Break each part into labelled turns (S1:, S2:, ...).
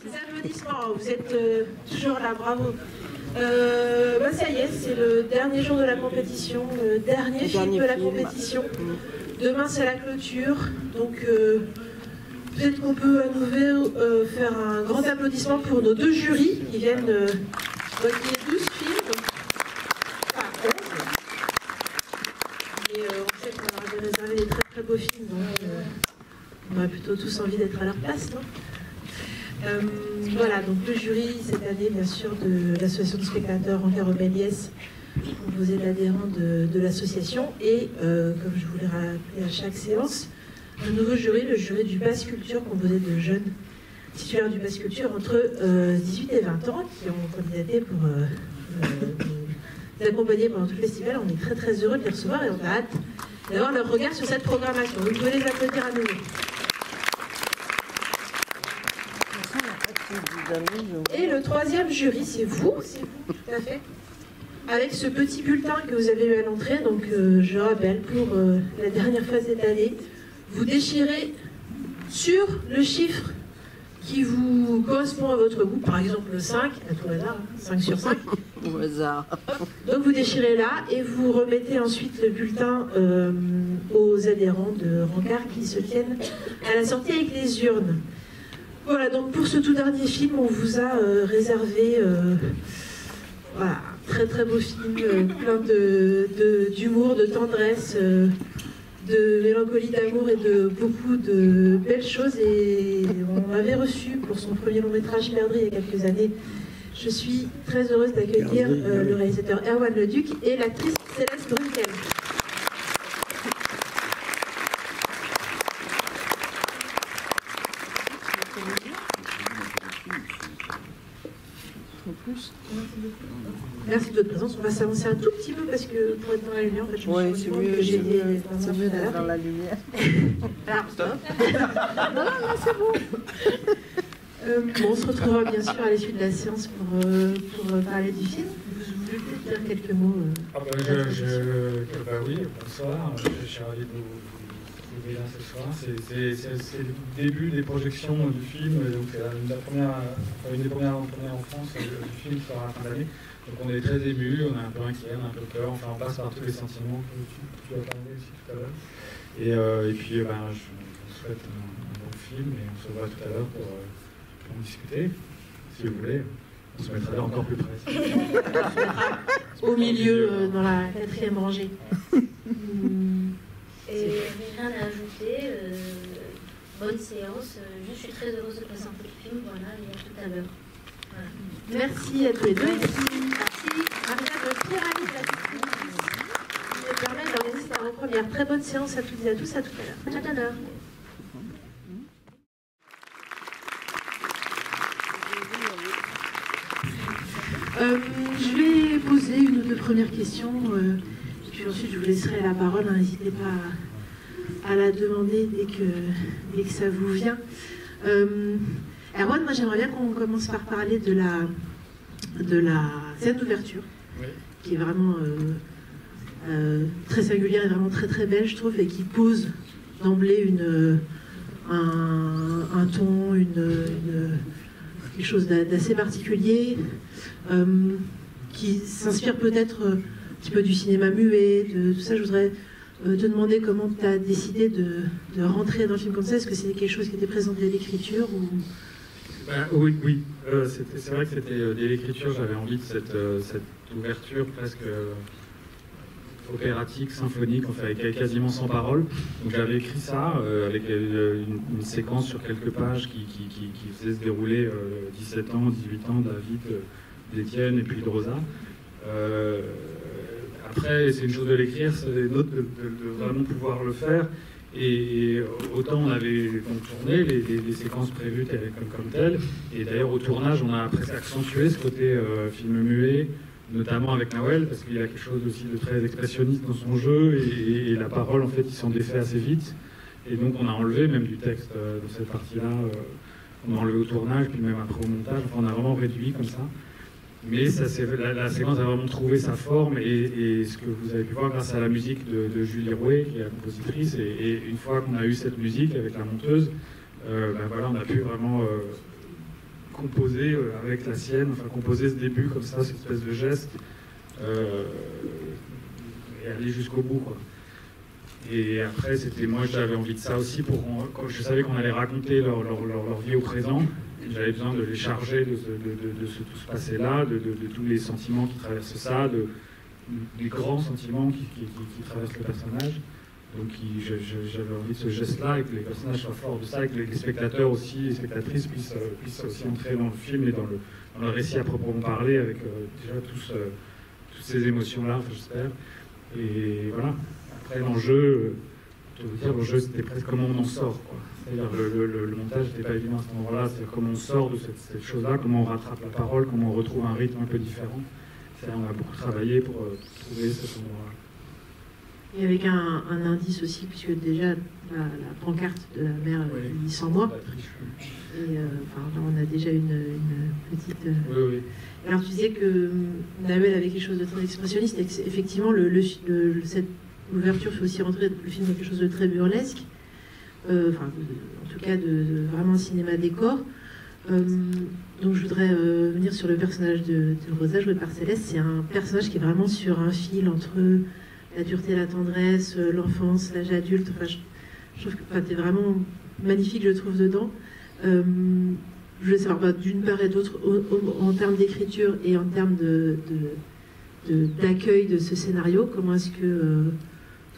S1: Des applaudissements, vous êtes toujours là, bravo. Ça y est, c'est le dernier jour de la compétition, le dernier film de la compétition. Demain, c'est la clôture, donc peut-être qu'on peut à nouveau faire un grand applaudissement pour nos deux jurys qui viennent voter 12 films, enfin 11. Et on sait qu'on leur avait réservé des très très beaux films, donc on aurait plutôt tous envie d'être à leur place, non? Voilà, donc le jury cette année, bien sûr, de l'association de spectateurs Enquête Rebelliès, composé d'adhérents de l'association, et comme je vous l'ai rappelé à chaque séance, un nouveau jury, le jury du Pass Culture, composé de jeunes titulaires du Pass Culture entre 18 et 20 ans, qui ont candidaté pour nous accompagner pendant tout le festival. On est très très heureux de les recevoir et on a hâte d'avoir leur regard sur cette programmation. Vous pouvez les applaudir à nouveau. Et le troisième jury, c'est vous, tout à fait. Avec ce petit bulletin que vous avez eu à l'entrée, donc je rappelle, pour la dernière fois cette année, vous déchirez sur le chiffre qui vous correspond à votre goût, par exemple 5, à tout hasard, 5 sur 5.
S2: Au hasard.
S1: Donc vous déchirez là et vous remettez ensuite le bulletin aux adhérents de Rancard qui se tiennent à la sortie avec les urnes. Voilà, donc pour ce tout dernier film, on vous a réservé voilà, un très très beau film, plein d'humour, de tendresse, de mélancolie, d'amour et de beaucoup de belles choses. Et on l'avait reçu pour son premier long métrage Perdrix il y a quelques années. Je suis très heureuse d'accueillir le réalisateur Erwan Leduc et l'actrice Céleste Brunkel. Merci de votre présence. On va s'avancer un tout petit peu parce que pour être dans la lumière, en fait, je me suis rendu compte que j'ai des
S2: dans la lumière.
S1: Alors, stop.
S2: Non, c'est bon.
S1: Bon, on se retrouvera bien sûr à l'issue de la séance pour parler du film. Vous voulez peut-être dire quelques mots
S3: oui, bonsoir. Je suis ravi de vous trouver là ce soir. C'est le début des projections du film. Donc, une des premières en France du film qui sera à la fin d'année. Donc on est très émus, on est un peu inquiet, on a un peu peur, enfin on passe par tous les sentiments que tu as parlé aussi tout à l'heure. Et puis je vous souhaite un bon film et on se voit tout à l'heure pour en discuter, si vous voulez. On se mettra là encore plus près.
S1: Au milieu, dans la 4e rangée.
S4: Et rien à ajouter, bonne séance, je suis très heureuse de présenter le film, voilà, et à tout à l'heure. Voilà.
S1: Merci à tous les deux. Merci Maria de Pyramide de la Distributrice qui me permet d'organiser cette première très bonne séance à toutes et à tous. À tout à l'heure.
S4: À tout à l'heure.
S1: Je vais poser une ou deux premières questions, puis ensuite je vous laisserai la parole. N'hésitez pas à la demander dès que ça vous vient. Erwan, moi j'aimerais bien qu'on commence par parler de la scène d'ouverture, oui, qui est vraiment très singulière et vraiment très très belle, je trouve, et qui pose d'emblée un ton, quelque chose d'assez particulier, qui s'inspire peut-être un petit peu du cinéma muet, de tout ça. Je voudrais te demander comment tu as décidé de rentrer dans le film comme ça. Est-ce que c'était quelque chose qui était présent dès l'écriture ou...
S3: Oui. C'est vrai que c'était dès l'écriture, j'avais envie de cette ouverture presque opératique, symphonique, enfin avec quasiment sans parole. Donc j'avais écrit ça avec une séquence sur quelques pages qui faisait se dérouler 17 ans, 18 ans, David, d'Étienne et puis de Rosa. Après, c'est une chose de l'écrire, c'est une autre de vraiment pouvoir le faire. Et autant on avait donc tourné les séquences prévues comme telles, et d'ailleurs au tournage on a presque accentué ce côté film muet, notamment avec Nawel, parce qu'il y a quelque chose aussi de très expressionniste dans son jeu, et la parole en fait il s'en défait assez vite, et donc on a enlevé même du texte dans cette partie-là, on a enlevé au tournage, puis même après au montage, enfin, on a vraiment réduit comme ça. Mais ça, la séquence a vraiment trouvé sa forme, et ce que vous avez pu voir grâce à la musique de Julie Rouet, qui est la compositrice, et une fois qu'on a eu cette musique avec la monteuse, voilà, on a pu vraiment composer avec la sienne, enfin composer ce début comme ça, cette espèce de geste, et aller jusqu'au bout, quoi. Et après, moi j'avais envie de ça aussi, quand je savais qu'on allait raconter leur vie au présent. J'avais besoin de les charger de tout ce passé-là, de tous les sentiments qui traversent ça, des grands sentiments qui traversent le personnage. Donc j'avais envie de ce geste-là, et que les personnages soient forts de ça, et que les spectateurs aussi, les spectatrices puissent aussi entrer dans le film et dans le récit à proprement parler, avec déjà toutes ces émotions-là, enfin, j'espère. Et voilà. Après, l'enjeu, je veux dire, l'enjeu c'était presque comment on en sort, quoi. C'est-à-dire le montage n'était pas évident à ce moment-là, c'est comment on sort de cette chose-là, comment on rattrape la parole, comment on retrouve un rythme un peu différent. On a beaucoup travaillé pour trouver cet endroit-là.
S1: Et avec un indice aussi, puisque déjà la pancarte de la mère dit 100 mois. Et enfin, là, on a déjà une petite.
S3: Oui.
S1: Alors tu disais que Nawel avait quelque chose de très expressionniste, et que, effectivement, cette ouverture fait aussi rentrer le film dans quelque chose de très burlesque. Enfin, en tout cas, de vraiment cinéma décor. Donc je voudrais venir sur le personnage de Rosa, joué par Céleste. C'est un personnage qui est vraiment sur un fil entre la dureté, la tendresse, l'enfance, l'âge adulte. Enfin, je trouve que t'es vraiment magnifique, je trouve, dedans. Je voulais savoir, d'une part et d'autre, en termes d'écriture et en termes d'accueil de ce scénario, comment est-ce que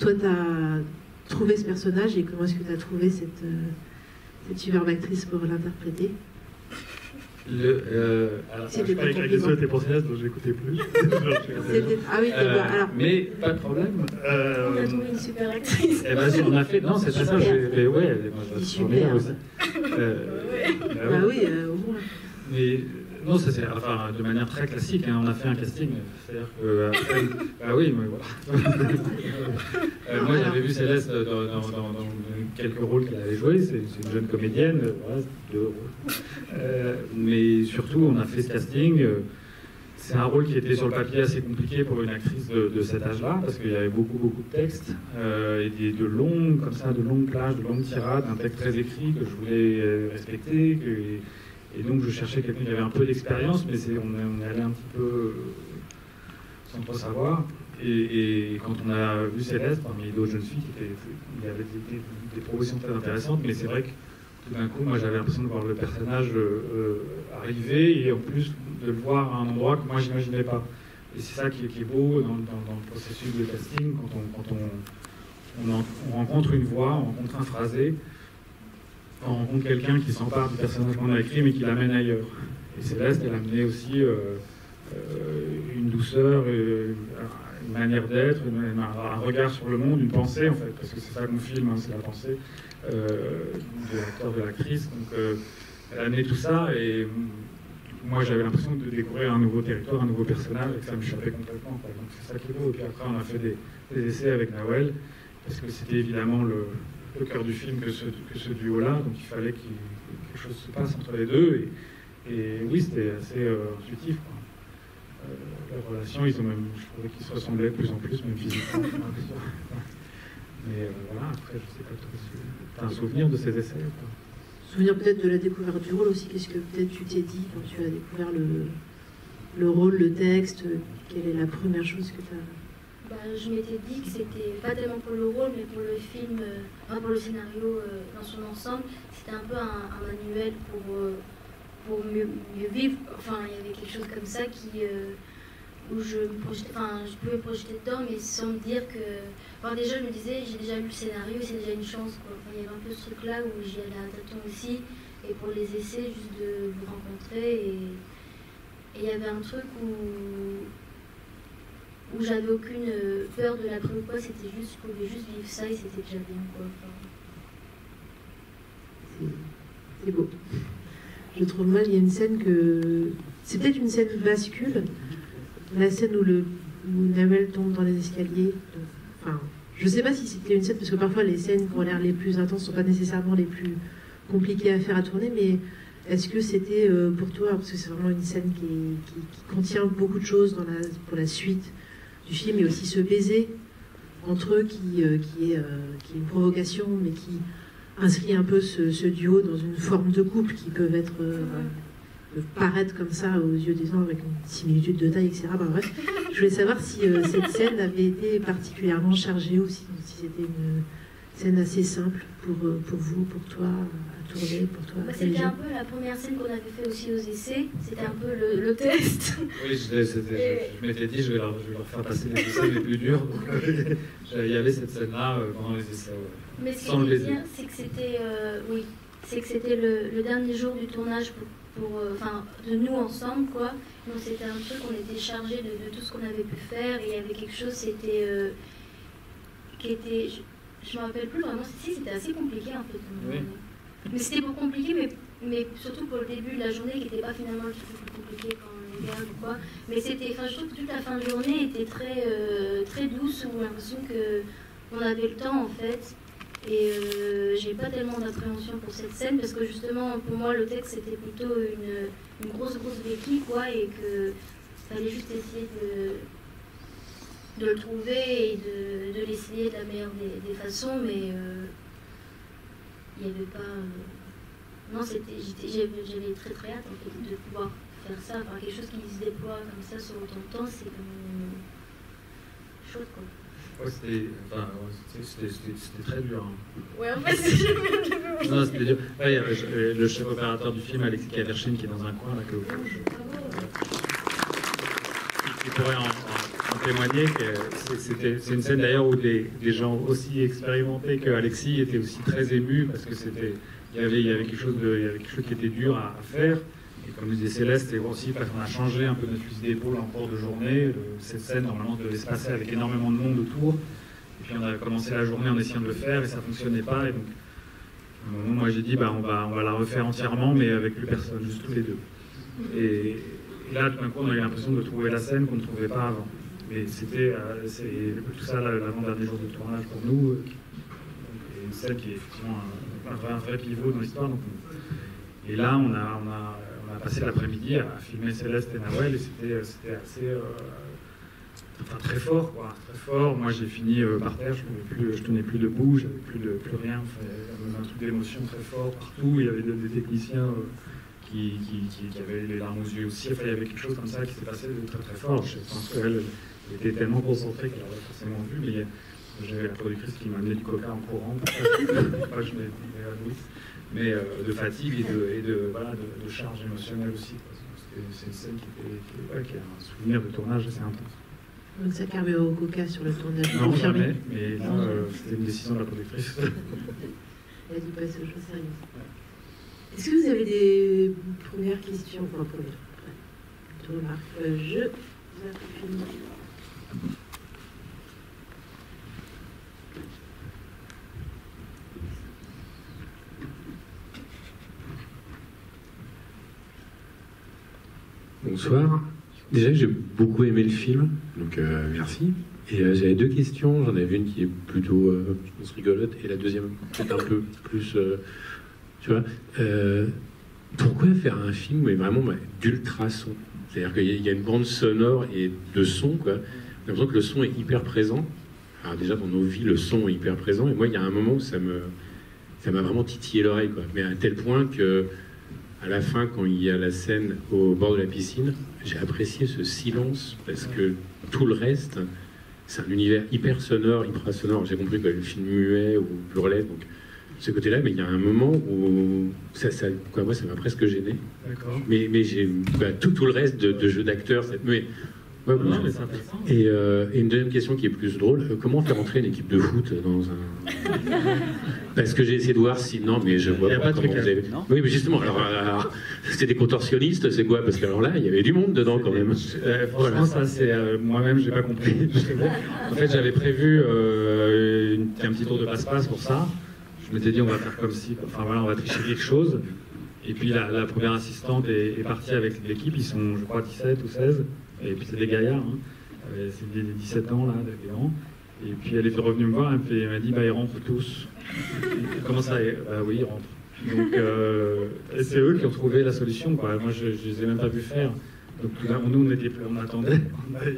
S1: toi t'as trouvé ce personnage, et comment est-ce que tu as trouvé cette superbe actrice pour l'interpréter?
S3: Alors, je parlais avec les autres, pour Céleste, donc j'écoutais plus.
S1: Ah oui, alors.
S3: Mais pas de problème.
S4: On a trouvé une super actrice.
S3: Eh ben, si on a fait. Non, c'est pas ça. Mais ouais, moi je la trouve bien aussi.
S1: Bah oui, au moins.
S3: Mais non, ça c'est enfin, de manière très classique. Hein, on a fait un casting. C'est-à-dire que. Ah oui, mais voilà. Moi j'avais vu Céleste dans quelques rôles qu'elle avait joués. C'est une jeune comédienne. Voilà, 2 rôles. Mais surtout, on a fait ce casting. C'est un rôle qui était sur le papier assez compliqué pour une actrice de cet âge-là, parce qu'il y avait beaucoup de textes, et de longues plages, de longues tirades, un texte très écrit que je voulais respecter, et donc je cherchais quelqu'un qui avait un peu d'expérience, mais on est allé un petit peu sans trop savoir. Et quand on a vu Céleste, parmi d'autres jeunes filles, il y avait des propositions très intéressantes, mais c'est vrai que tout d'un coup, moi j'avais l'impression de voir le personnage arriver, et en plus de le voir à un endroit que moi j'imaginais pas. Et c'est ça qui est beau dans le processus de casting, quand on rencontre une voix, on rencontre un phrasé, on rencontre quelqu'un qui s'empare du personnage qu'on a écrit mais qui l'amène ailleurs. Et Céleste, elle a amené aussi une douceur, une manière d'être, un regard sur le monde, une pensée en fait, parce que c'est ça qu'on filme, hein, c'est la pensée de l'acteur, de l'actrice. Donc elle a amené tout ça, et moi j'avais l'impression de découvrir un nouveau territoire, un nouveau personnage, et que ça m'échappait complètement, quoi. Donc c'est ça qui est beau. Et puis après on a fait des essais avec Nawel, parce que c'était évidemment le cœur du film que ce duo-là, donc il fallait que quelque chose se passe entre les deux, et oui, c'était assez intuitif, quoi. Leur relation, je trouvais qu'ils se ressemblaient de plus en plus, même physiquement. Mais voilà, après, je sais pas trop si tu as un souvenir de ces essais, quoi.
S1: Souvenir peut-être de la découverte du rôle aussi. Qu'est-ce que peut-être tu t'es dit quand tu as découvert le rôle, le texte? Quelle est la première chose que tu as...
S4: Je m'étais dit que c'était pas tellement pour le rôle, mais pour le film, pour le scénario dans son ensemble. C'était un peu un manuel pour mieux vivre. Enfin, il y avait quelque chose comme ça où je pouvais me projeter dedans, mais sans me dire que... Enfin, déjà, je me disais, j'ai déjà lu le scénario, c'est déjà une chance, quoi. Enfin, il y avait un peu ce truc-là où j'y allais à tâtons aussi, et pour les essais, juste de vous rencontrer, et il y avait un truc où j'avais aucune peur de la prise ou quoi, c'était juste, je pouvais juste vivre ça, et c'était déjà bien, quoi. Enfin...
S1: C'est beau. Je trouve mal, il y a une scène que... C'est peut-être une scène bascule, la scène où Nawel tombe dans les escaliers. Enfin, je ne sais pas si c'était une scène, parce que parfois les scènes qui ont l'air les plus intenses ne sont pas nécessairement les plus compliquées à faire à tourner, mais est-ce que c'était pour toi, parce que c'est vraiment une scène qui contient beaucoup de choses pour la suite du film, et aussi ce baiser entre eux qui est une provocation, mais qui inscrit un peu ce duo dans une forme de couple qui peuvent être peuvent paraître comme ça aux yeux des gens avec une similitude de taille, etc. Ben, bref, je voulais savoir si cette scène avait été particulièrement chargée aussi, donc si c'était une scène assez simple pour vous, pour toi, à tourner, pour toi.
S4: C'était un peu la première scène qu'on avait fait aussi aux essais, c'était un peu le test.
S3: Oui, je m'étais dit, je vais leur faire passer les essais les plus durs. Donc, il y avait cette scène-là pendant les essais. Ouais.
S4: Mais ce qui est bien, c'est que c'était le dernier jour du tournage de nous ensemble, quoi. Donc c'était un truc, on était chargé de tout ce qu'on avait pu faire, et il y avait quelque chose, qui était, je me rappelle plus vraiment, c'était assez compliqué en fait.
S3: Oui.
S4: Mais c'était pas compliqué, mais surtout pour le début de la journée, qui n'était pas finalement le truc le plus compliqué quand on est garde ou quoi. Mais je trouve que toute la fin de journée était très douce, où on a l'impression qu'on avait le temps en fait. Et j'ai pas tellement d'appréhension pour cette scène, parce que justement pour moi le texte c'était plutôt une grosse béquille, quoi, et que fallait juste essayer de le trouver et de l'essayer de la meilleure des façons, mais il n'y avait pas non, j'avais très hâte en fait de pouvoir faire ça, enfin, quelque chose qui se déploie comme ça sur autant de temps, c'est quand même chouette, quoi.
S3: Ouais, c'était très dur. Hein.
S4: Ouais, en fait, c'est
S3: non, c'était dur. Ouais, il y avait le chef opérateur du film, Alexis Kaverchine, qui est dans un coin là, qui pourrait en témoigner. C'est une scène d'ailleurs où des gens aussi expérimentés que Alexis étaient aussi très émus, parce que il y avait quelque chose qui était dur à faire. Et comme disait Céleste, c'est aussi parce qu'on a changé un peu notre fusil d'épaule en cours de journée. Cette scène, normalement, devait se passer avec énormément de monde autour. Et puis on a commencé la journée en essayant de le faire, et ça ne fonctionnait pas. Et donc, à un moment, moi j'ai dit, on va la refaire entièrement, mais avec plus personne, juste tous les deux. Et là, tout d'un coup, on a eu l'impression de trouver la scène qu'on ne trouvait pas avant. Mais c'était tout ça l'avant-dernier jour de tournage pour nous. Et une scène qui est effectivement un vrai pivot dans l'histoire. Et là, on a passé l'après-midi à filmer Céleste et Nawel, et c'était assez très fort, quoi, très fort. Moi j'ai fini par terre, je tenais plus debout, j'avais plus rien, un truc d'émotion très fort partout. Il y avait des techniciens qui avaient les larmes aux yeux aussi. Enfin, il y avait quelque chose comme ça qui s'est passé de très fort. Je pense qu'elle était tellement concentrée qu'elle aurait forcément vu, mais j'avais la productrice qui m'a amené du coca en courant pour pas que je m'évanouisse. Mais de fatigue et de charge émotionnelle aussi. C'est une scène qui a un souvenir de tournage assez intense.
S1: Donc ça carbe au coca sur le tournage.
S3: Non, jamais, mais là, c'était une décision de la productrice.
S1: Elle a dû passer aux choses sérieuses. Est-ce que vous avez des premières questions? Enfin, plutôt remarques. Je vous appuie.
S5: Bonsoir. Déjà, j'ai beaucoup aimé le film, donc merci. Et j'avais deux questions. J'en avais une qui est plutôt, je pense, rigolote, et la deuxième peut-être un peu plus, tu vois. Pourquoi faire un film vraiment d'ultra-son? C'est-à-dire qu'il y a une bande sonore et de son, quoi. J'ai l'impression que le son est hyper présent. Alors déjà, dans nos vies, le son est hyper présent. Et moi, il y a un moment où ça m'a vraiment titillé l'oreille, quoi. Mais à tel point que à la fin, quand il y a la scène au bord de la piscine, j'ai apprécié ce silence, parce que tout le reste, c'est un univers hyper sonore, hyper-sonore. J'ai compris que le film muet ou hurlait, donc ce côté-là, mais il y a un moment où moi, ça m'a presque gêné.
S3: D'accord.
S5: Mais j'ai tout le reste de jeu d'acteur. Ouais,
S3: non, mais c'est intéressant.
S5: Et une deuxième question qui est plus drôle, comment faire entrer une équipe de foot dans un... Parce que j'ai essayé de voir si... Non, mais je vois pas comment vous avez... Oui, mais justement, alors c'était des contorsionnistes, c'est quoi? Parce que alors là, il y avait du monde dedans quand même.
S3: Franchement, voilà. Ça, c'est... moi-même, j'ai pas compris. En fait, j'avais prévu un petit tour de passe-passe pour ça. Je m'étais dit, on va faire comme si... Enfin voilà, on va tricher quelque chose. Et puis la première assistante est partie avec l'équipe. Ils sont, je crois, 17 ou 16. Et puis c'est des gaillards, hein. C'est des 17 ans là, des grands. Et puis elle est revenue me voir et puis elle m'a dit ils rentrent tous. Comment ça? Oui, ils rentrent. Donc c'est eux qui ont trouvé la solution, quoi. Moi je les ai même pas vu faire. Donc nous on attendait.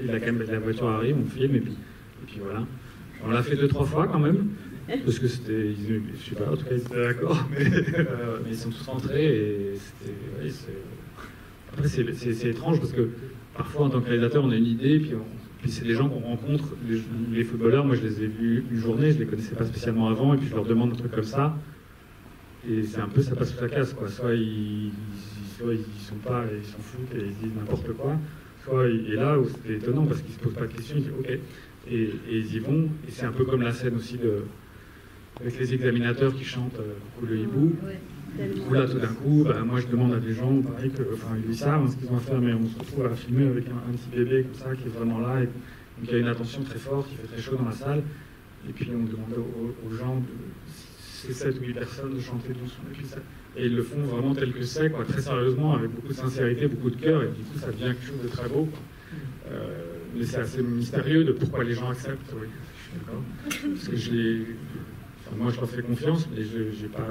S3: La voiture arrive, on filme et puis voilà. On l'a fait 2-3 fois quand même. Parce que c'était, je sais pas, en tout cas ils étaient d'accord, mais ils sont tous rentrés et c'était, après, c'est étrange parce que parfois, en tant que réalisateur, on a une idée, puis c'est des gens qu'on rencontre, les footballeurs, moi je les ai vus une journée, je les connaissais pas spécialement avant, et puis je leur demande un truc comme ça, et c'est un peu, ça passe sous la casse, quoi. Soit ils sont pas, ils s'en foutent et ils disent n'importe quoi, soit, et là, c'était étonnant parce qu'ils se posent pas de questions, ils disent ok, et ils y vont, et c'est un peu comme la scène aussi avec les examinateurs qui chantent le hibou. Où là, tout d'un coup, moi je demande à des gens, pareil, ils savent ce qu'ils ont à faire, mais on se retrouve à filmer avec un petit bébé comme ça, qui est vraiment là, et donc il y a une attention très forte, il fait très chaud dans la salle, et puis on demande aux gens, ces 7 ou 8 personnes, de chanter doucement, et ils le font vraiment tel que c'est, quoi, très sérieusement, avec beaucoup de sincérité, beaucoup de cœur, et du coup ça devient quelque chose de très beau, quoi. Mais c'est assez mystérieux de pourquoi les gens acceptent, oui, je suis d'accord, parce que moi je leur fais confiance, mais j'ai pas...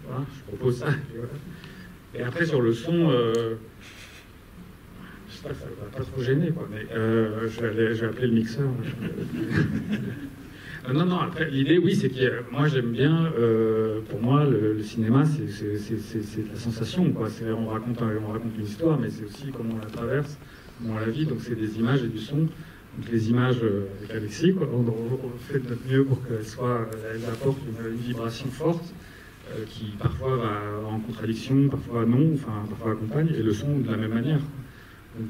S3: Voilà, je propose ça. Et après, sur le son, j'espère que ça ne va pas trop gêner, quoi, mais je vais appeler le mixeur. Non, après, l'idée, oui, c'est que moi, j'aime bien, pour moi, le cinéma, c'est de la sensation, quoi. On raconte une histoire, mais c'est aussi comment on la traverse, comment on la vit, donc c'est des images et du son. Donc les images avec Alexis, quoi, on fait de notre mieux pour qu'elles apportent une vibration forte, qui parfois va en contradiction, parfois non, parfois accompagne, et le son de la même manière. Donc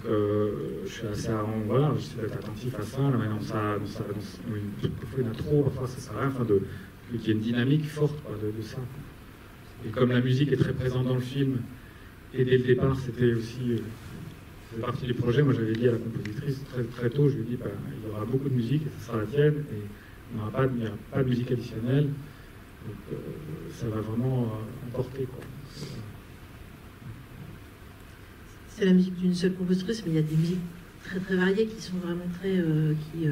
S3: je suis assez, voilà, j'essaie d'être attentif à ça, la manière dont parfois il y en a trop, parfois ça sert à rien, qu'il y ait une dynamique forte, quoi, de ça. Et comme la musique est très présente dans le film, et dès le départ c'était aussi, c'est partie du projet, moi j'avais dit à la compositrice très, très tôt, je lui ai dit, il y aura beaucoup de musique, et ce sera la tienne, et il n'y aura pas de musique additionnelle. Donc ça va vraiment emporter, quoi.
S1: C'est la musique d'une seule compositrice, mais il y a des musiques très très variées qui sont vraiment très qui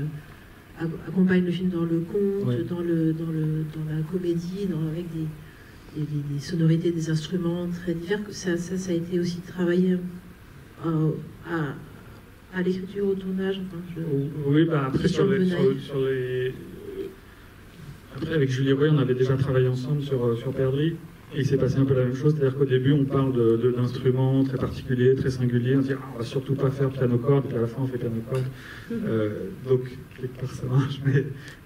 S1: accompagnent le film dans le conte, ouais, dans la comédie, avec des sonorités, des instruments très divers. Ça a été aussi travaillé à l'écriture, au tournage.
S3: Oui, après sur les après, avec Julie Roy, on avait déjà travaillé ensemble sur Perdrix, et il s'est passé un peu la même chose, c'est-à-dire qu'au début, on parle d'instruments très particuliers, très singuliers, on se dit on va surtout pas faire piano-corde, puis à la fin, on fait piano-corde. Donc, quelque part, ça marche,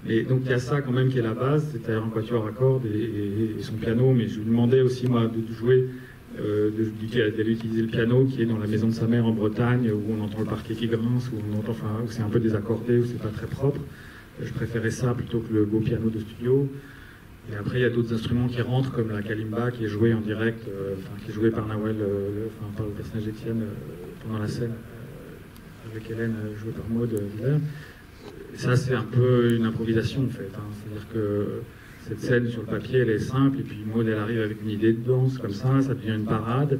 S3: mais donc il y a ça quand même qui est la base, c'est-à-dire un quatuor à cordes et son piano, mais je lui demandais aussi, moi, de jouer, d'aller utiliser le piano qui est dans la maison de sa mère en Bretagne, où on entend le parquet qui grince, où c'est un peu désaccordé, où c'est pas très propre. Je préférais ça plutôt que le beau piano de studio. Et après, il y a d'autres instruments qui rentrent, comme la kalimba qui est jouée en direct, qui est jouée par Nawel, par le personnage d'Étienne pendant la scène, avec Hélène, jouée par Maud Villers. Ça, c'est un peu une improvisation, en fait. C'est-à-dire que cette scène, sur le papier, elle est simple, et puis Maud, elle arrive avec une idée de danse, comme ça devient une parade.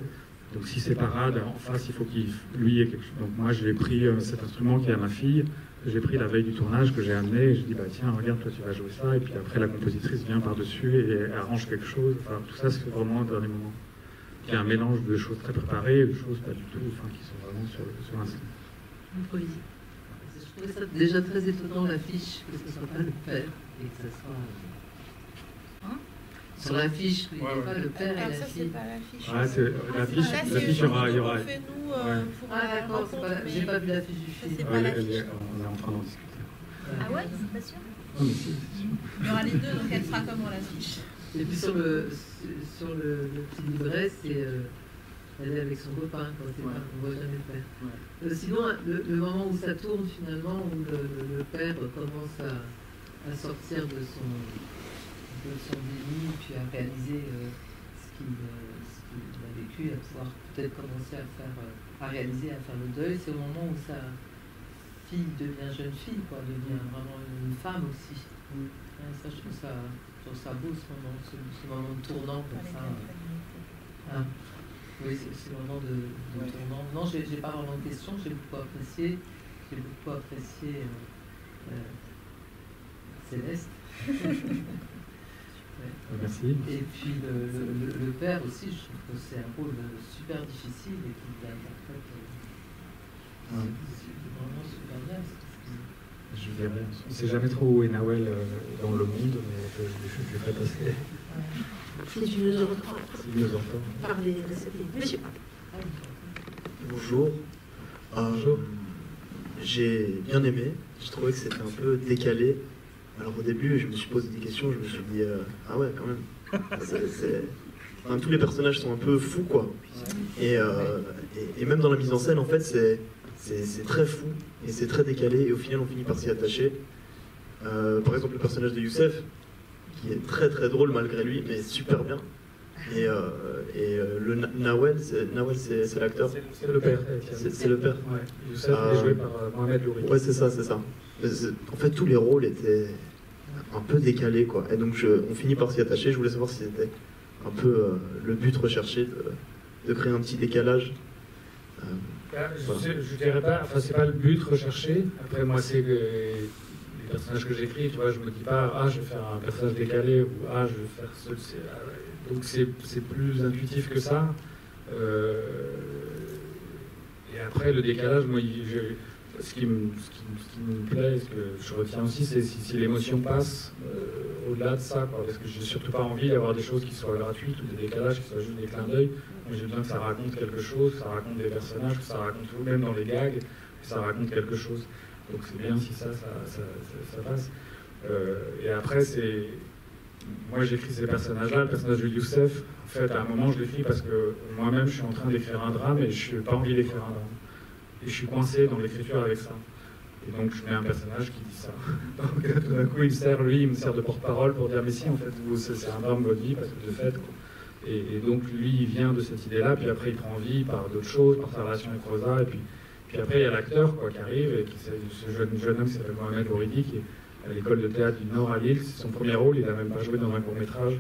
S3: Donc si c'est parade, en face, il faut qu'il lui ait quelque chose. Donc moi, j'ai pris cet instrument qui est à ma fille, j'ai pris la veille du tournage que j'ai amené, et je dis tiens, regarde, toi tu vas jouer ça, et puis après la compositrice vient par-dessus et arrange quelque chose. Tout ça c'est vraiment un dernier moment. Il y a un mélange de choses très préparées et de choses pas du tout, qui sont vraiment sur l'instant.
S2: Improvisé. Je trouvais ça déjà très étonnant, l'affiche, que ce ne soit pas le père, et que ce soit... Sur l'affiche, il n'y a pas le père et la fille.
S3: L'affiche, il y aura...
S2: d'accord, j'ai pas vu l'affiche du film.
S3: On est en train d'en discuter.
S4: Ah ouais, c'est pas sûr.
S3: Non, mais si, c'est sûr.
S6: Il y aura les deux, donc elle sera comment l'affiche?
S2: Et puis sur le petit livret, elle est avec son copain, quand on ne voit jamais le père. Sinon, le moment où ça tourne finalement, où le père commence à sortir de son déni, puis à réaliser ce qu'il a vécu, à pouvoir peut-être commencer à réaliser, à faire le deuil, c'est au moment où sa fille devient jeune fille, devient vraiment une femme aussi. Ça, je trouve ça beau, ce moment de tournant comme ça. Oui, c'est le moment de tournant. Non, j'ai pas vraiment de questions, j'ai beaucoup apprécié Céleste.
S3: Merci.
S2: Et puis le père aussi, je trouve que c'est un rôle super difficile et qu'il interprète vraiment super bien.
S3: Je verrai. On ne sait jamais trop où est Nawel dans le monde, mais je vais pas passer.
S1: Si tu nous entends
S3: S'il nous entend.
S1: par les satellites. Monsieur.
S7: Bonjour.
S3: Bonjour.
S7: J'ai bien aimé. Je trouvais que c'était un peu décalé. Alors au début, je me suis posé des questions. Je me suis dit, ah ouais, quand même. Enfin, tous les personnages sont un peu fous, quoi. Et même dans la mise en scène, en fait, c'est très fou et c'est très décalé. Et au final, on finit par s'y attacher. Par exemple, le personnage de Youssef, qui est très très drôle malgré lui, mais super bien. Et le Nawel, c'est l'acteur.
S3: C'est le père.
S7: C'est le père.
S3: Ouais. Youssef est joué par Mohamed Louri.
S7: Ouais, c'est ça. En fait, tous les rôles étaient un peu décalés, quoi. Et donc, on finit par s'y attacher. Je voulais savoir si c'était un peu le but recherché de créer un petit décalage.
S3: Je dirais pas, enfin, c'est pas le but recherché. Après, moi, c'est les personnages que j'écris, tu vois, je me dis pas, ah, je vais faire un personnage décalé, ou ah, je vais faire ce. Donc, c'est plus intuitif que ça. Et après, le décalage, moi, ce qui me plaît, ce que je retiens aussi, c'est si l'émotion passe au-delà de ça, quoi, parce que j'ai surtout pas envie d'avoir des choses qui soient gratuites ou des décalages qui soient juste des clins d'œil. J'ai besoin que ça raconte quelque chose, que ça raconte des personnages, que ça raconte tout, même dans les gags, que ça raconte quelque chose. Donc c'est bien si ça passe. Et après, moi j'écris ces personnages-là, le personnage de Youssef, en fait à un moment je l'écris parce que moi-même je suis en train d'écrire un drame et je n'ai pas envie d'écrire un drame. Et je suis coincé dans l'écriture avec ça. Et donc je mets un personnage qui dit ça. Donc tout d'un coup il me sert de porte-parole pour dire mais si en fait c'est un drame votre vie parce que de fait. Quoi. Et donc lui il vient de cette idée-là, puis après il prend vie par d'autres choses, par sa relation avec Rosa, et puis après il y a l'acteur qui arrive, et ce jeune homme qui s'appelle Mohamed Louridi, qui est à l'école de théâtre du Nord à Lille. C'est son premier rôle, il n'a même pas joué dans un court-métrage.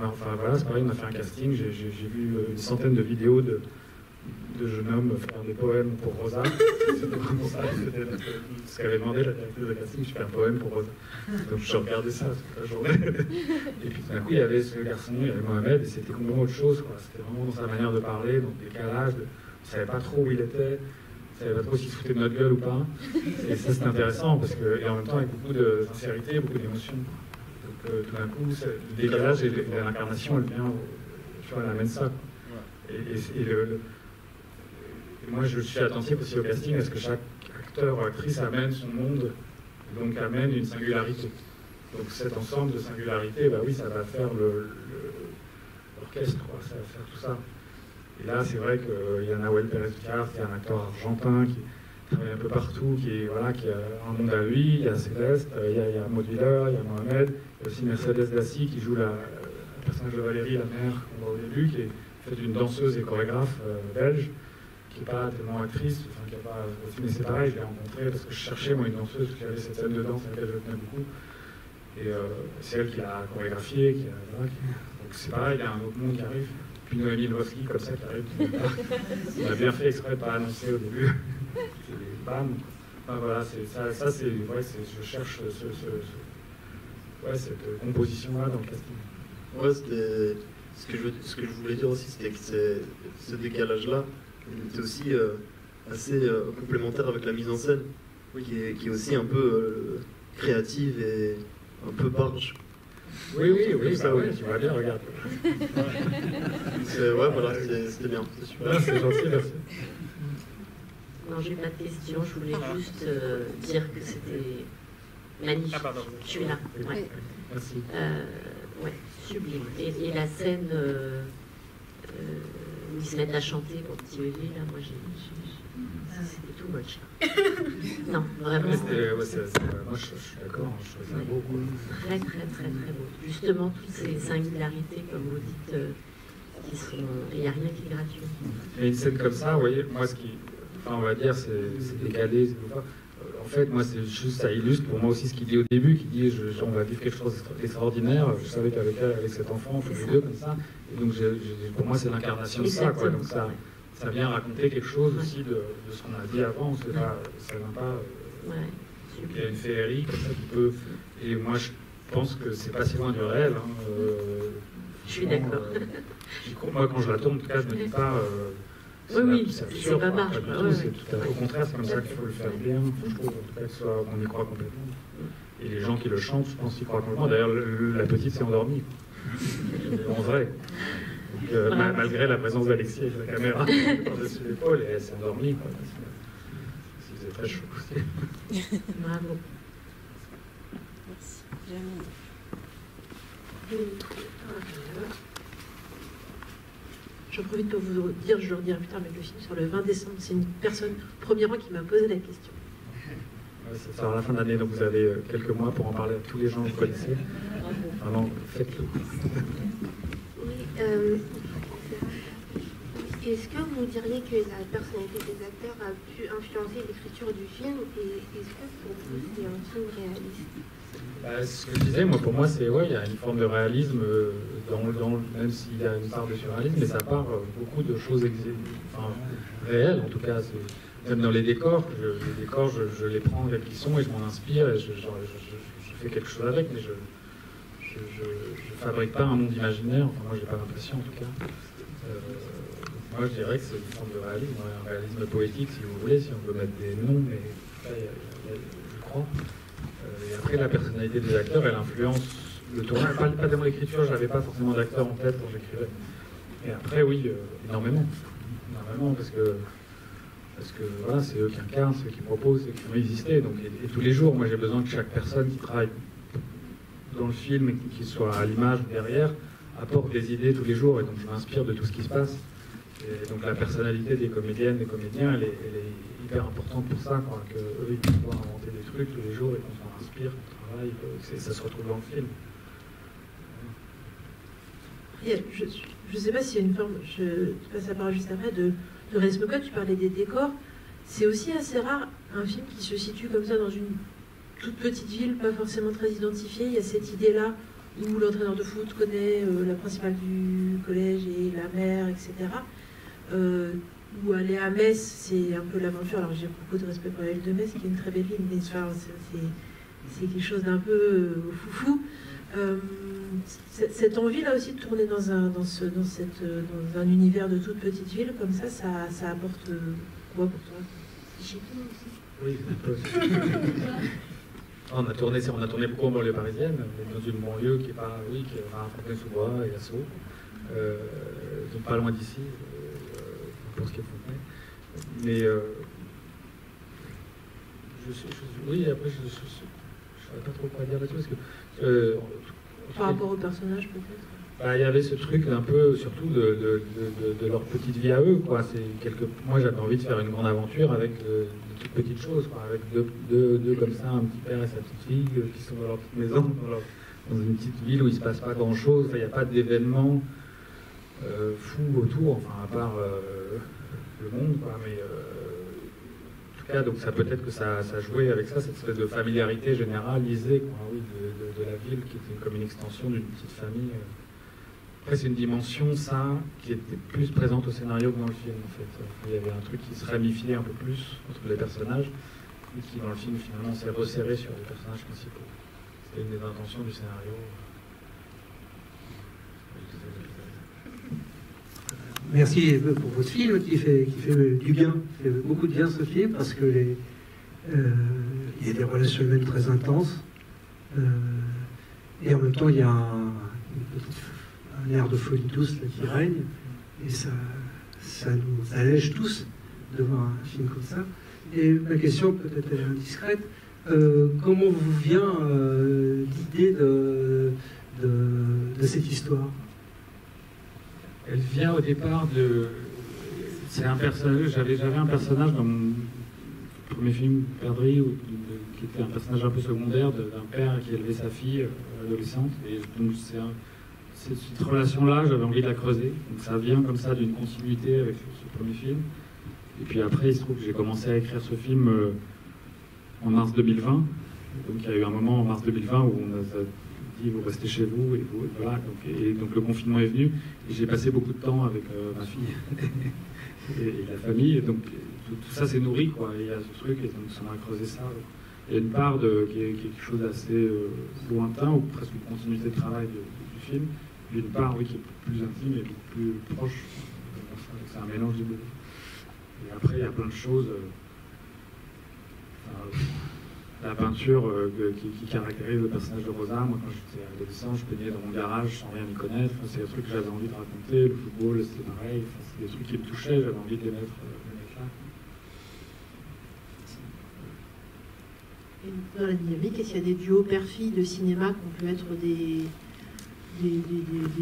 S3: Enfin voilà, c'est pareil, on a fait un casting, j'ai vu une centaine de vidéos de jeunes hommes faire des poèmes pour Rosa. C'était vraiment ça, c'était ce qu'avait demandé la directrice de casting, je fais un poème pour Rosa. Donc je regardais ça toute la journée. Et puis tout d'un coup, il y avait ce garçon, il y avait Mohamed, et c'était complètement autre chose, quoi. C'était vraiment dans sa manière de parler, donc décalage, on ne savait pas trop où il était, on ne savait pas trop s'il se foutait de notre gueule ou pas. Et ça, c'était intéressant, parce que, et en même temps, avec beaucoup de sincérité, beaucoup d'émotion. Donc tout d'un coup, le décalage et l'incarnation, elle vient, tu vois, elle amène ça, quoi. Et moi, je suis attentif aussi au casting, à ce que chaque acteur ou actrice amène son monde, donc amène une singularité. Donc cet ensemble de singularités, bah oui, ça va faire l'orchestre, quoi, ça va faire tout ça. Et là, c'est vrai qu'il y a Nawel Pérez-Picard, qui est un acteur argentin, qui travaille un peu partout, qui a un monde à lui, il y a Céleste, il y a Maud Willer, il y a Mohamed, il y a aussi Mercedes Dassi, qui joue le personnage de Valérie, la mère qu'on voit au début, qui est faite d'une danseuse et chorégraphe belge, qui n'est pas tellement actrice, enfin qui n'a pas mais c'est pareil, je l'ai rencontrée parce que je cherchais moi une danseuse, parce qu'il y avait cette scène de danse à laquelle je tenais beaucoup, et c'est elle qui l'a chorégraphiée, donc c'est pareil, il y a un autre monde qui arrive, puis Noémie Lwowski comme ça qui arrive, on a bien fait exprès de ne pas annoncer au début, et bam, enfin, voilà, ça c'est, ouais, je cherche cette composition-là dans le casting.
S7: Ouais, c'était ce que je voulais dire aussi, c'était que ce décalage-là, il était aussi assez complémentaire avec la mise en scène, qui est aussi un peu créative et un peu barge.
S3: Oui, ça, ouais, tu vas bien, regarde.
S7: Ouais, voilà, c'était bien, c'est super.
S3: C'est gentil, merci.
S8: Non, j'ai pas de questions, je voulais juste dire que c'était magnifique. Ah, pardon. Je suis là. Ouais.
S3: Merci.
S8: Ouais, sublime. Et la scène où ils se mettent à chanter pour Petit Olivier, là, moi, c'était too much. Non, vraiment.
S3: Moi, je suis d'accord, je trouve ça beau.
S8: Très, très, très, très beau. Justement, toutes ces singularités, comme vous dites, qui sont. Il n'y a rien qui est gratuit.
S3: Et une scène comme ça, vous voyez, moi, on va dire, c'est décalé, c'est pas. En fait, moi, c'est juste, ça illustre pour moi aussi ce qu'il dit au début, qui dit on va vivre quelque chose d'extraordinaire. Je savais qu'avec elle, avec cet enfant, on fait les deux comme ça. Et donc, pour moi, c'est l'incarnation de ça, quoi. Donc, ça vient raconter quelque chose aussi de ce qu'on a dit avant. Ça vient pas. Il y a une féerie comme ça qui peut. Et moi, je pense que c'est pas si loin du réel.
S8: Je suis d'accord.
S3: Moi, quand je la tourne, en tout cas, je me dis pas.
S8: Oui, c'est pas marche.
S3: Au contraire, c'est comme ça qu'il faut le faire bien. Je trouve, en tout cas, qu'on y croit complètement. Et les gens qui le chantent, je pense qu'ils croient complètement. D'ailleurs, la petite s'est endormie. en vrai. Donc, malgré la présence d'Alexis avec la caméra par-dessus l'épaule, et elle s'est endormie. Quoi. Il faisait très chaud aussi.
S8: Bravo.
S6: Merci.
S1: J'en profite pour vous dire, je le redirai plus tard, mais le film sur le 20 décembre, c'est une personne, premier rang, qui m'a posé la question.
S3: Ça sera à la fin de l'année, donc vous avez quelques mois pour en parler à tous les gens que vous connaissez. Vraiment, faites-le.
S9: Oui, est-ce que vous diriez que la personnalité des acteurs a pu influencer l'écriture du film et est-ce que pour vous c'est un film réaliste?
S3: Ce que je disais, moi, pour moi, c'est il y a une forme de réalisme, même s'il y a une part de surréalisme, mais ça part beaucoup de choses réelles, en tout cas. Même dans les décors, je les prends avec qui sont et je m'en inspire et je fais quelque chose avec, mais je fabrique pas un monde imaginaire, enfin moi j'ai pas l'impression en tout cas. Moi je dirais que c'est une forme de réalisme, un réalisme poétique si vous voulez, si on veut mettre des noms, mais je crois. Et après la personnalité des acteurs, elle influence le tournage, pas tellement l'écriture, j'avais pas forcément d'acteurs en tête quand j'écrivais. Et après oui, énormément, parce que voilà, c'est eux qui incarnent, ceux qui proposent, ceux qui ont existé. Donc, et tous les jours, moi j'ai besoin que chaque personne qui travaille dans le film, qu'il soit à l'image ou derrière, apporte des idées tous les jours. Et donc je m'inspire de tout ce qui se passe. Et donc la personnalité des comédiennes, des comédiens, elle est hyper importante pour ça, quoi, qu'eux ils puissent pouvoir inventer des trucs tous les jours et qu'on s'en inspire, qu'on travaille, que ça se retrouve dans le film.
S1: Je ne sais pas s'il y a une forme, je passe la parole juste après, de réalisme. Quand tu parlais des décors, c'est aussi assez rare un film qui se situe comme ça dans une toute petite ville, pas forcément très identifiée. Il y a cette idée-là où l'entraîneur de foot connaît la principale du collège et la mère, etc. Où aller à Metz, c'est un peu l'aventure. Alors j'ai beaucoup de respect pour la ville de Metz, qui est une très belle ville, mais c'est quelque chose d'un peu foufou. Cette envie-là aussi de tourner dans un univers de toute petite ville, comme ça apporte quoi pour toi?
S3: Oui, un peu. On a tourné beaucoup en banlieue parisienne, dans une banlieue qui est pas, qui est à Fontenay-sous-Bois et à Sceaux, donc pas loin d'ici, pour ce qui est Fontenay. Mais après je ne saurais pas trop quoi dire là-dessus, parce que
S1: par rapport au personnage peut-être.
S3: Il y avait ce truc un peu, surtout de leur petite vie à eux, quoi. Moi j'avais envie de faire une grande aventure avec de toutes petites choses, quoi. Avec deux comme ça, un petit père et sa petite fille qui sont dans leur petite maison, dans une petite ville où il ne se passe pas grand-chose. Il n'y a pas d'événements fous autour, enfin à part le monde, quoi. Mais en tout cas, donc ça peut-être que ça jouait avec ça, cette espèce de familiarité généralisée, quoi, oui, de la ville qui était comme une extension d'une petite famille. Après, c'est une dimension, ça, qui était plus présente au scénario que dans le film, en fait. Il y avait un truc qui se ramifiait un peu plus entre les personnages, et qui, dans le film, finalement, s'est resserré sur les personnages principaux. C'était une des intentions du scénario.
S10: Merci pour votre film qui fait du bien, qui fait beaucoup de bien, ce film, parce que il y a des relations humaines très intenses, et en même temps, il y a un air de folie douce là, qui règne, et ça nous allège tous de voir un film comme ça. Et ma question, peut-être elle est indiscrète, comment vous vient l'idée de cette histoire?
S3: Elle vient au départ de... C'est un personnage... J'avais un personnage dans mon premier film, Perdrix, qui était un personnage un peu secondaire d'un père qui élevait sa fille adolescente. Et donc cette relation-là, j'avais envie de la creuser. Donc ça vient comme ça d'une continuité avec ce premier film. Et puis après, il se trouve que j'ai commencé à écrire ce film en mars 2020. Donc il y a eu un moment en mars 2020 où on a dit vous restez chez vous et voilà. Donc le confinement est venu et j'ai passé beaucoup de temps avec ma fille et la famille. Et donc tout ça s'est nourri, quoi. Et il y a ce truc et donc on a creusé ça. Il y a une part qui est quelque chose d'assez lointain ou presque une continuité de travail du film. Une part qui est plus intime et plus proche. C'est un mélange des deux. Et après il y a plein de choses. la peinture qui caractérise le personnage de Rosa. Moi, quand j'étais adolescent, je peignais dans mon garage sans rien y connaître. Enfin, c'est des trucs que j'avais envie de raconter. Le football, c'était pareil. Enfin, c'est des trucs qui me touchaient, j'avais envie de les mettre là.
S1: Et dans la dynamique, est-ce qu'il y a des duos père-fille de cinéma qui ont pu être des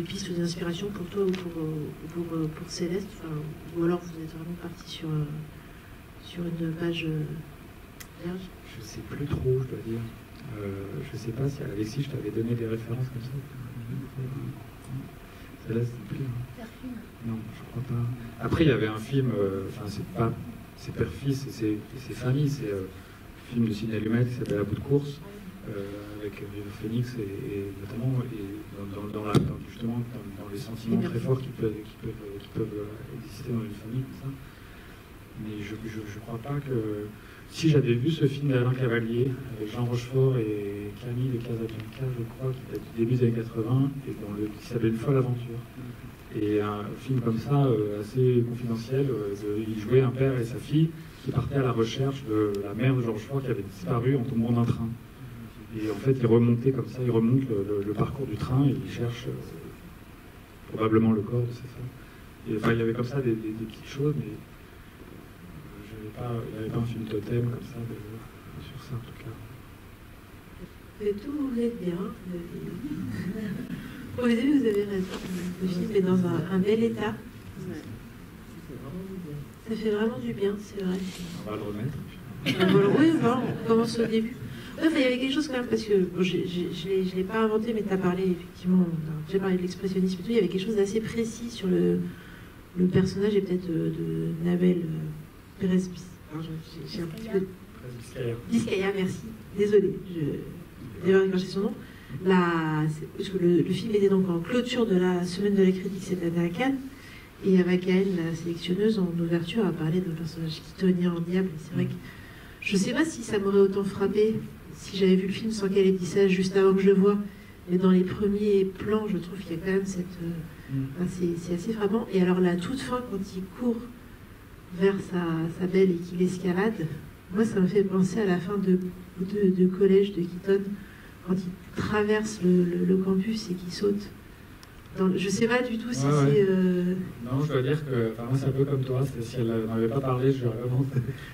S1: pistes d'inspiration pour toi ou pour Céleste, enfin, ou alors vous êtes vraiment parti sur une page vierge?
S3: Je sais plus trop, je dois dire. Je sais pas si Alexis, je t'avais donné des références comme ça. Céleste, c'est plus. Non, je crois pas. Après, il y avait un film, c'est père-fils, c'est famille, c'est un film de Sidney Lumet qui s'appelle À bout de course. Avec River Phoenix et notamment justement dans les sentiments très forts qui peuvent exister dans une famille comme ça. Mais je crois pas que... Si j'avais vu ce film d'Alain Cavalier avec Jean Rochefort et Camille de Casabianca, je crois, qui date du début des années 80 et qui s'appelle Une folle aventure. Et un film comme ça, assez confidentiel, il jouait un père et sa fille qui partaient à la recherche de la mère de Jean Rochefort qui avait disparu en tombant d'un train. Et en fait, il remontait comme ça, il remonte le parcours du train et il cherche probablement le corps de sa femme. Et enfin, il y avait comme ça des petites choses, mais il n'y avait pas un film totem comme ça sur ça en tout cas.
S1: Tout vous êtes bien. Au début, vous avez raison. Le film est dans un bel état. Ça fait vraiment du bien, c'est vrai.
S3: On va le remettre.
S1: Oui, voilà, on commence au début. Il y avait quelque chose quand même, parce que bon, je ne l'ai pas inventé, mais tu as parlé, effectivement, j'ai parlé de l'expressionnisme et tout, il y avait quelque chose d'assez précis sur le personnage, et peut-être de Navel Pérez. J'ai un petit peu... Biscaya, merci. Désolée, j'ai regardé son nom. Parce que le film était donc en clôture de la semaine de la critique cette année à Cannes, et Avacaël, la sélectionneuse, en ouverture, a parlé d'un personnage qui tenait en diable. C'est vrai que je ne sais pas si ça m'aurait autant frappé si j'avais vu le film sans qu'elle ait dit ça juste avant que je le voie. Mais dans les premiers plans, je trouve qu'il y a quand même cette... c'est assez frappant. Et alors la toute fin, quand il court vers sa belle et qu'il escalade, moi ça me fait penser à la fin de collège de Keaton, quand il traverse le campus et qu'il saute. Je sais pas du tout si c'est...
S3: Non, je dois dire que moi c'est un peu comme toi, si elle n'en avait pas parlé, je l'aurais vraiment...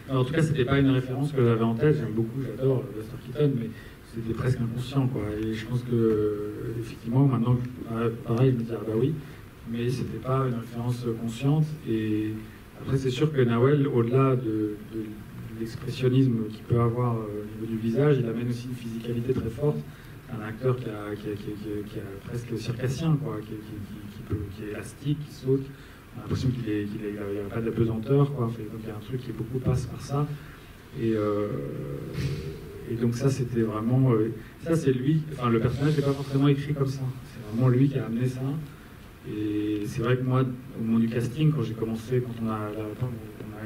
S3: En tout cas, c'était pas une référence que j'avais en tête, j'aime beaucoup, j'adore Buster Keaton, mais c'était presque inconscient, quoi. Et je pense que, effectivement, maintenant, pareil, je me dis, ah bah oui, mais c'était pas une référence consciente. Et après, c'est sûr que Nahuel, au-delà de l'expressionnisme qu'il peut avoir au niveau du visage, il amène aussi une physicalité très forte. Un acteur qui est presque circassien, quoi, qui est élastique, qui saute. On a l'impression qu'il n'y a pas de pesanteur, quoi. Donc il y a un truc qui beaucoup passe par ça. Et donc ça, c'était vraiment... ça, c'est lui... Enfin, le personnage n'est pas forcément écrit comme ça. C'est vraiment lui qui a amené ça. Et c'est vrai que moi, au moment du casting, quand j'ai commencé, quand on a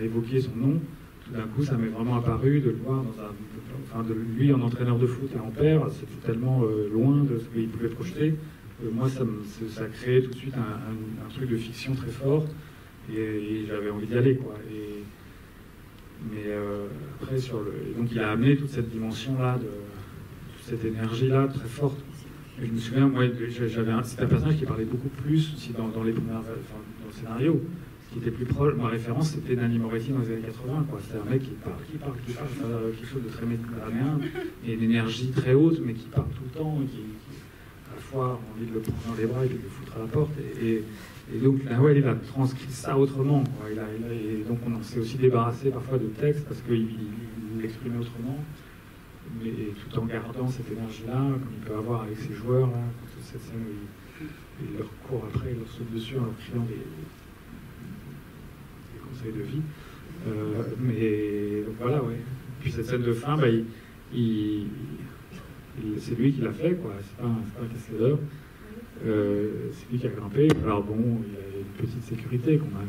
S3: évoqué son nom, tout d'un coup, ça m'est vraiment apparu de le voir de lui en entraîneur de foot et en père. C'était tellement loin de ce qu'il pouvait projeter. Moi, ça créait tout de suite un truc de fiction très fort. Et j'avais envie d'y aller, quoi. Mais après, donc il a amené toute cette dimension-là, toute cette énergie-là très forte. Et je me souviens, moi, c'était un personnage qui parlait beaucoup plus aussi dans les premières, dans le scénario. Ce qui était plus proche, ma référence, c'était Nanni Moretti dans les années 80. C'était un mec qui parle quelque chose de très méditerranéen, et une énergie très haute, mais qui parle tout le temps, et qui à la fois a envie de le prendre dans les bras et de le foutre à la porte. Et donc, Nahuel, il a transcrit ça autrement, quoi. Et donc, on s'est aussi débarrassé parfois de texte parce qu'il l'exprimait autrement, mais tout en gardant cette énergie-là, comme il peut avoir avec ses joueurs, là, cette scène où il leur court après, il leur saute dessus en leur criant des conseils de vie. Mais donc voilà, ouais. Puis cette scène de fin, c'est lui qui l'a fait, quoi. C'est pas un cascadeur. C'est lui qui a grimpé. Alors bon, il y a une petite sécurité qu'on a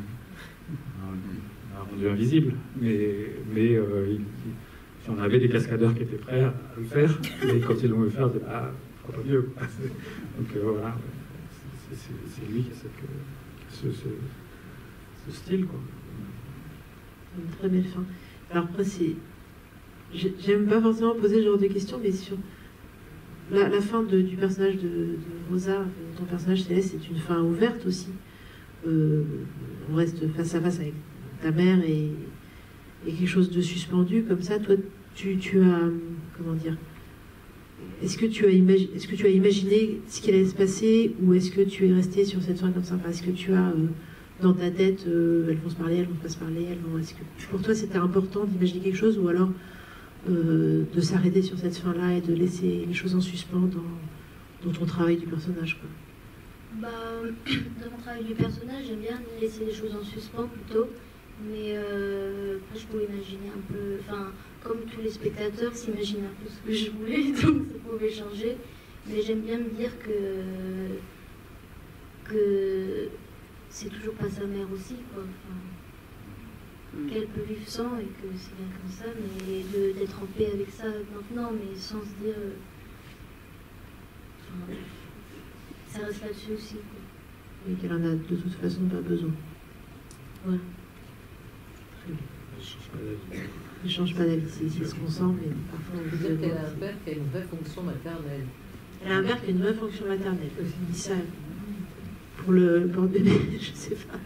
S3: rendu invisible, mais si on avait des cascadeurs qui étaient prêts à le faire, mais quand ils l'ont le faire, c'est pas mieux, quoi. Donc voilà, c'est lui qui a ce style, quoi.
S1: Une très belle fin. Alors après, j'aime pas forcément poser ce genre de questions, mais sur la fin du personnage de Rosa, ton personnage Céleste, c'est une fin ouverte aussi. On reste face à face avec ta mère et quelque chose de suspendu comme ça. Toi, tu as, comment dire, est-ce que tu as imaginé ce qui allait se passer, ou est-ce que tu es resté sur cette fin comme ça? Est-ce que tu as dans ta tête, elles vont se parler, elles vont pas se parler, est-ce que pour toi c'était important d'imaginer quelque chose, ou alors de s'arrêter sur cette fin-là et de laisser les choses en suspens dans ton travail du personnage, quoi?
S4: Dans mon travail du personnage, j'aime bien laisser les choses en suspens plutôt, mais après je pouvais imaginer un peu, enfin, comme tous les spectateurs s'imaginaient un peu ce que je voulais, donc ça pouvait changer, mais j'aime bien me dire que c'est toujours pas sa mère aussi, quoi. Enfin, qu'elle peut vivre sans et que c'est bien comme ça, mais d'être en paix avec ça maintenant, mais sans se dire... ça reste là-dessus aussi, quoi.
S1: Et qu'elle en a de toute façon pas besoin. Voilà. Elle ne change pas d'avis, c'est ce qu'on sent, mais parfois on
S2: veut dire qu'elle a un père qui a une vraie fonction maternelle.
S1: Elle a un père qui a une vraie fonction maternelle. Je dis ça pour le porte-bébé, je sais pas.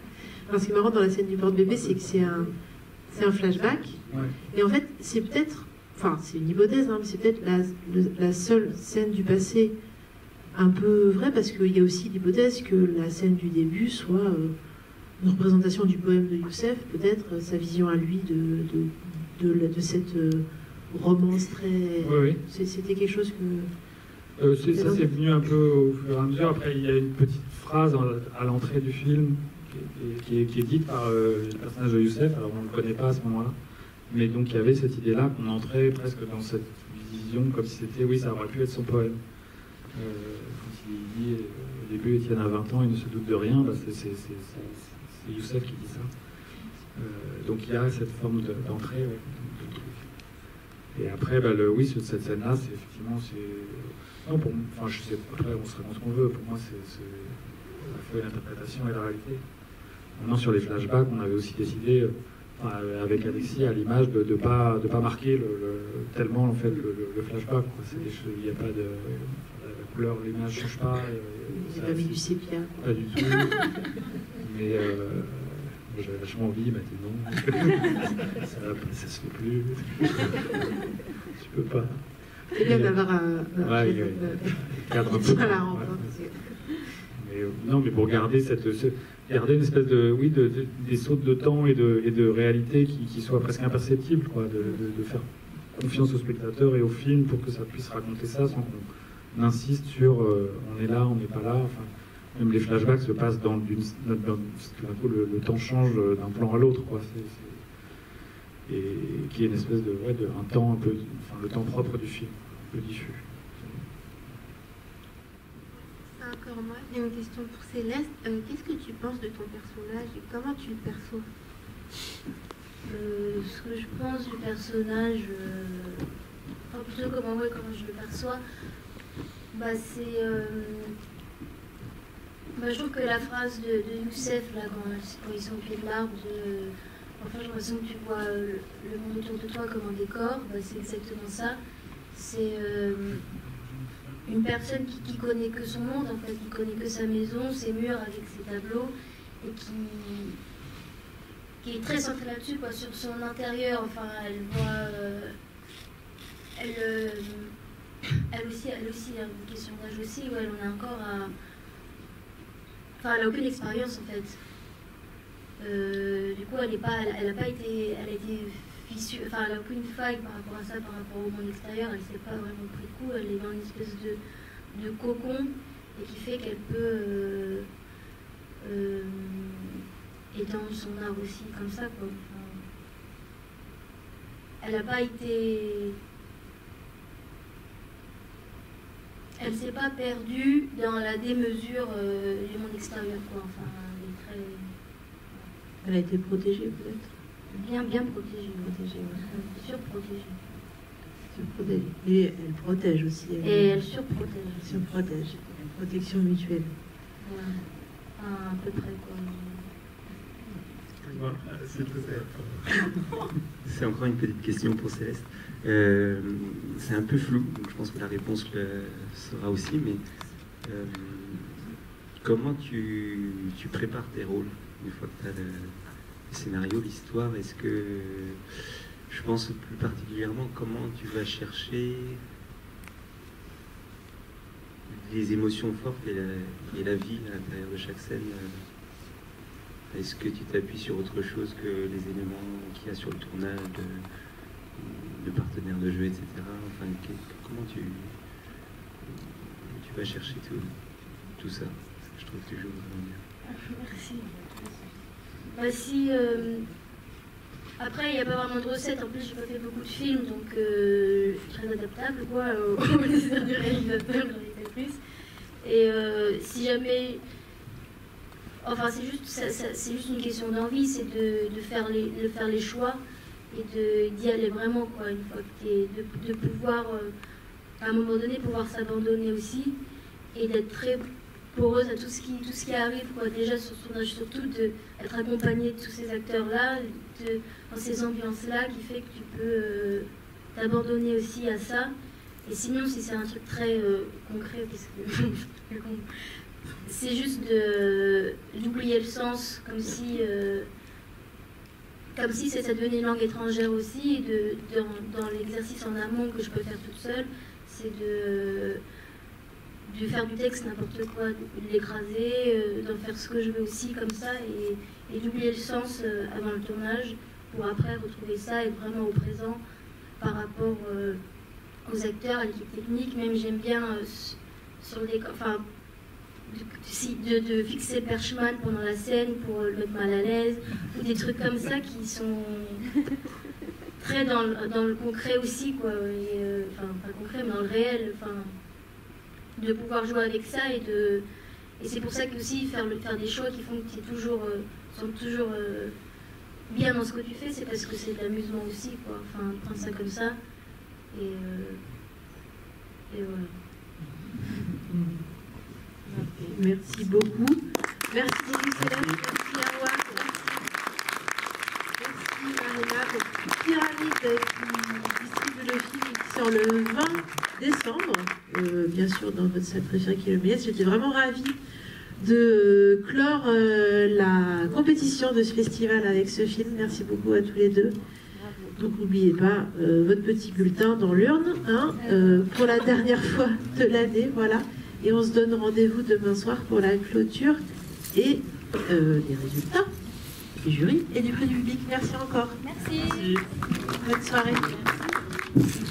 S1: Alors, ce qui est marrant dans la scène du porte-bébé, c'est que c'est un flashback. Ouais. Et en fait, c'est peut-être, enfin, c'est une hypothèse, hein, mais c'est peut-être la seule scène du passé un peu vraie, parce qu'il y a aussi l'hypothèse que la scène du début soit une représentation du poème de Youssef, peut-être sa vision à lui de cette romance très...
S3: Oui.
S1: C'était quelque chose que...
S3: ça c'est venu un peu au fur et à mesure. Après, il y a une petite phrase à l'entrée du film qui est dite par le personnage de Youssef. Alors on ne le connaît pas à ce moment-là, mais donc il y avait cette idée-là qu'on entrait presque dans cette vision comme si c'était, oui, ça aurait pu être son poème. Quand il dit au début Étienne a 20 ans, il ne se doute de rien, c'est Youssef qui dit ça. Donc il y a cette forme d'entrée. Ouais. Et après, oui, cette scène-là, c'est effectivement, non, enfin, je sais, après, on se raconte ce qu'on veut. Pour moi, c'est à la fois une interprétation et la réalité. Maintenant, sur les flashbacks, on avait aussi décidé, avec Alexis, à l'image, de ne pas marquer tellement en fait, le flashback. Il n'y a pas de... La couleur, l'image ne change pas.
S1: Il n'y a pas mis du sépia.
S3: Pas du tout. Mais j'avais vachement envie, il m'a dit non. ça se fait plus. Tu peux pas.
S1: C'est bien d'avoir un
S3: cadre un peu. Mais pour garder garder une espèce des sautes de temps et de réalité qui soient presque imperceptibles, quoi, de faire confiance au spectateur et au film pour que ça puisse raconter ça sans qu'on insiste sur on est là, on n'est pas là. Enfin, même les flashbacks se passent tout d'un coup le temps change d'un plan à l'autre, quoi. Et qui est une espèce un temps un peu, enfin le temps propre du film, un peu diffus.
S9: Encore moi, j'ai une question pour Céleste. Qu'est-ce que tu penses de ton personnage et comment tu le perçois?
S4: Ce que je pense du personnage, enfin plutôt comment je le perçois, c'est... je trouve que la phrase de Youssef, là, quand ils sont au pied de l'arbre, enfin j'ai l'impression que tu vois le monde autour de toi comme un décor, c'est exactement ça. C'est une personne qui connaît que son monde, en fait, qui connaît que sa maison, ses murs avec ses tableaux, et qui est très centrée là-dessus, quoi, sur son intérieur. Enfin, elle voit... elle aussi, une question d'âge aussi, où elle en a encore à... Enfin, elle n'a aucune expérience, en fait. Du coup, elle a été fissure, enfin, elle n'a aucune faille par rapport à ça, par rapport au monde extérieur. Elle ne s'est pas vraiment pris de coup. Elle est dans une espèce de cocon, et qui fait qu'elle peut étendre son art aussi comme ça, quoi. Enfin, elle n'a pas été... Elle ne s'est pas perdue dans la démesure du monde extérieur, quoi. Enfin, elle est très...
S1: Elle a été protégée, peut-être.
S4: Bien protégée. Ouais. Surprotégée.
S1: Et elle protège aussi.
S4: Elle surprotège.
S1: Surprotège. Protection mutuelle.
S4: Voilà. Enfin, à peu près, quoi.
S3: Voilà,
S11: c'est encore une petite question pour Céleste. C'est un peu flou, donc je pense que la réponse le sera aussi, mais comment tu prépares tes rôles une fois que tu as le scénario, l'histoire? Est-ce que, je pense plus particulièrement, comment tu vas chercher les émotions fortes et la vie à l'intérieur de chaque scène? Est-ce que tu t'appuies sur autre chose que les éléments qu'il y a sur le tournage de partenaires de jeu, etc. Enfin, comment tu vas chercher tout ça? Je trouve toujours vraiment bien.
S4: Merci. Après, il n'y a pas vraiment de recette. En plus, j'ai pas fait beaucoup de films, donc je suis très adaptable, quoi, au désir du réalisateur, de la réalisatrice. Et si jamais... Enfin, c'est juste une question d'envie, c'est de faire les choix et d'y aller vraiment, quoi, une fois que de pouvoir, à un moment donné, pouvoir s'abandonner aussi et d'être très poreuse à tout ce qui arrive, quoi. Déjà sur ce tournage, surtout d'être accompagnée de tous ces acteurs-là, dans ces ambiances-là, qui fait que tu peux t'abandonner aussi à ça. Et sinon, si c'est un truc très concret, parce que c'est juste d'oublier le sens, comme si ça devenait une langue étrangère aussi, et dans l'exercice en amont que je peux faire toute seule, c'est de faire du texte n'importe quoi, de l'écraser, d'en faire ce que je veux aussi comme ça, et d'oublier le sens avant le tournage, pour après retrouver ça et être vraiment au présent par rapport aux acteurs, à l'équipe technique. Même j'aime bien sur les... Enfin, de fixer Perchman pendant la scène pour le mettre mal à l'aise, ou des trucs comme ça qui sont très dans le concret aussi, quoi. Enfin, pas concret, mais dans le réel. Enfin, de pouvoir jouer avec ça et c'est pour ça que aussi faire des choix qui font que tu es toujours bien dans ce que tu fais, c'est parce que c'est de l'amusement aussi, quoi. Enfin, prendre ça comme ça et voilà.
S1: Merci beaucoup. Merci beaucoup Céleste, merci Awa, merci Marina pour Pyramide qui distribue le film qui sort le 20 décembre, bien sûr dans votre salle préférée qui est le Méliès. J'étais vraiment ravie de clore la compétition de ce festival avec ce film. Merci beaucoup à tous les deux. Donc n'oubliez pas votre petit bulletin dans l'urne, hein, pour la dernière fois de l'année, voilà. Et on se donne rendez-vous demain soir pour la clôture et les résultats du jury et du prix du public. Merci encore.
S4: Merci.
S1: Bonne soirée. Merci.